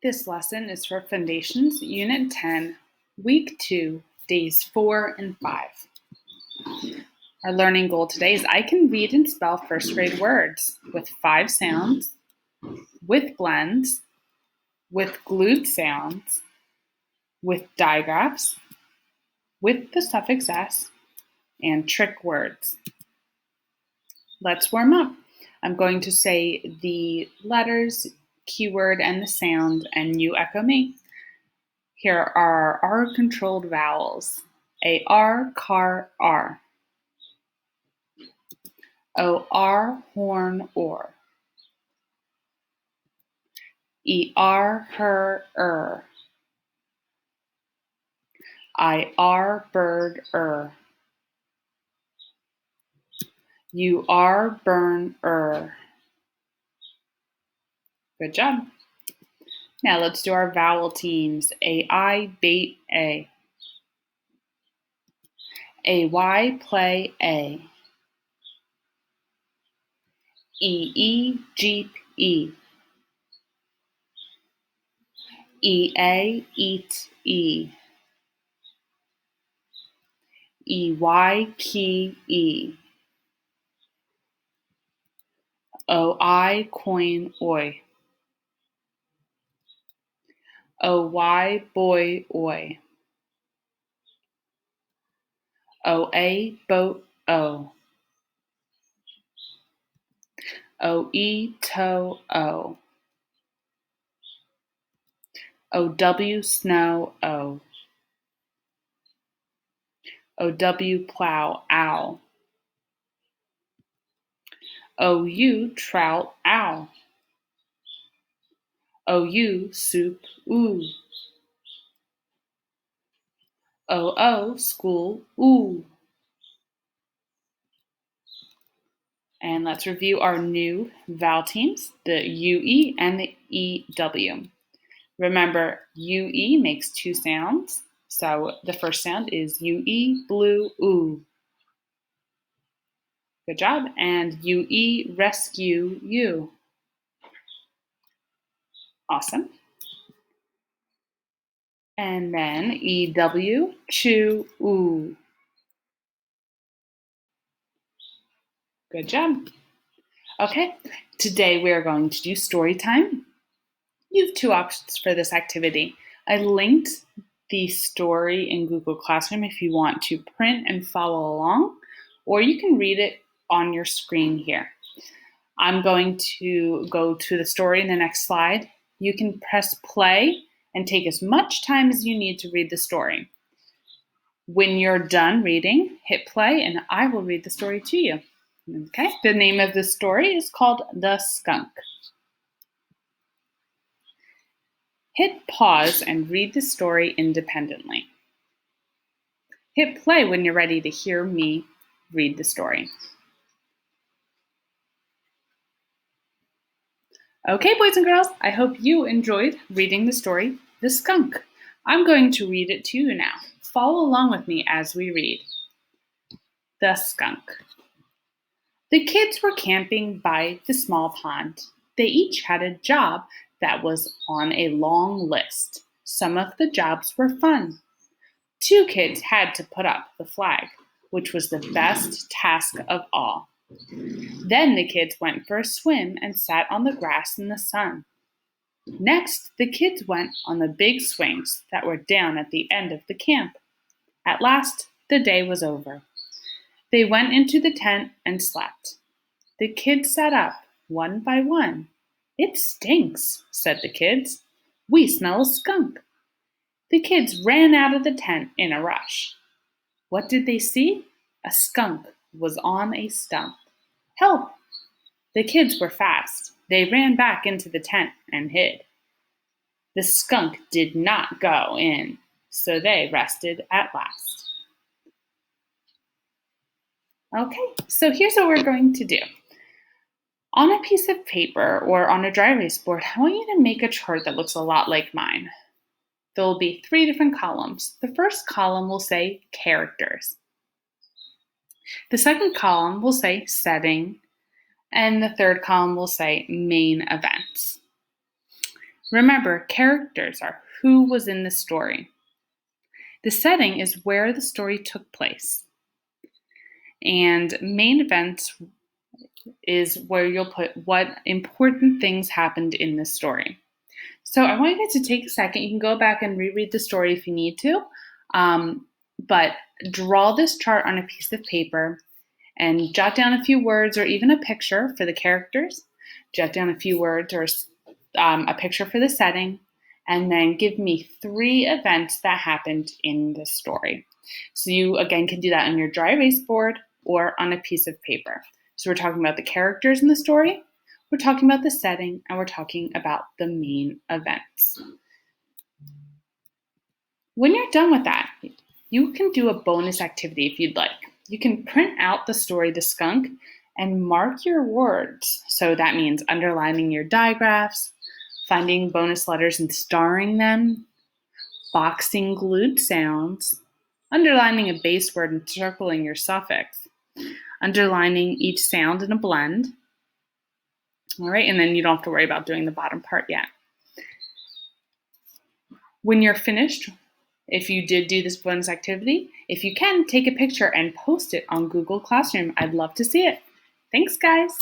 This lesson is for Fundations, Unit 10, Week 2, Days 4 and 5. Our learning goal today is I can read and spell first grade words with 5 sounds, with blends, with glued sounds, with digraphs, with the suffix s, and trick words. Let's warm up. I'm going to say the letters, keyword, and the sound, and you echo me. Here are R-controlled vowels. A-R, car, R. O-R, horn, or. E-R, her, I-R, bird, U-R, burn, Good job. Now let's do our vowel teams. A-I, bait, A. A-Y, play, A. E-E, jeep, E. E-A, eat, E. E-Y, key, E. O-I, coin, oi. O-Y, boy, oi. O-A, boat, O. O-E, toe, O. O-W, snow, O. O-W, plow, ow. O-U, trout, ow. O-U, soup, oo. O-O, school, oo. And let's review our new vowel teams, the UE and the EW. Remember, UE makes 2 sounds. So the first sound is UE, blue, oo. Good job. And UE, rescue, you. Awesome. And then EW, chew, oo. Good job. Okay, today we are going to do story time. You have 2 options for this activity. I linked the story in Google Classroom if you want to print and follow along, or you can read it on your screen here. I'm going to go to the story in the next slide. You can press play and take as much time as you need to read the story. When you're done reading, hit play and I will read the story to you. Okay, the name of the story is called The Skunk. Hit pause and read the story independently. Hit play when you're ready to hear me read the story. Okay, boys and girls, I hope you enjoyed reading the story, The Skunk. I'm going to read it to you now. Follow along with me as we read. The Skunk. The kids were camping by the small pond. They each had a job that was on a long list. Some of the jobs were fun. 2 kids had to put up the flag, which was the best task of all. Then the kids went for a swim and sat on the grass in the sun. Next, the kids went on the big swings that were down at the end of the camp. At last, the day was over. They went into the tent and slept. The kids sat up, one by one. "It stinks," said the kids. "We smell a skunk." The kids ran out of the tent in a rush. What did they see? A skunk was on a stump. "Help!" The kids were fast. They ran back into the tent and hid. The skunk did not go in, so they rested at last. Okay, so here's what we're going to do. On a piece of paper or on a dry erase board, I want you to make a chart that looks a lot like mine. There will be 3 different columns. The first column will say characters. The second column will say setting, and the third column will say main events. Remember, characters are who was in the story. The setting is where the story took place. And main events is where you'll put what important things happened in the story. So I want you guys to take a second. You can go back and reread the story if you need to. But draw this chart on a piece of paper and jot down a few words or even a picture for the characters. Jot down a few words or a picture for the setting. And then give me 3 events that happened in the story. So you, again, can do that on your dry erase board or on a piece of paper. So we're talking about the characters in the story, we're talking about the setting, and we're talking about the main events. When you're done with that, you can do a bonus activity if you'd like. You can print out the story, The Skunk, and mark your words. So that means underlining your digraphs, finding bonus letters and starring them, boxing glued sounds, underlining a base word and circling your suffix, underlining each sound in a blend. All right, and then you don't have to worry about doing the bottom part yet. When you're finished, if you did do this bonus activity, if you can, take a picture and post it on Google Classroom. I'd love to see it. Thanks, guys.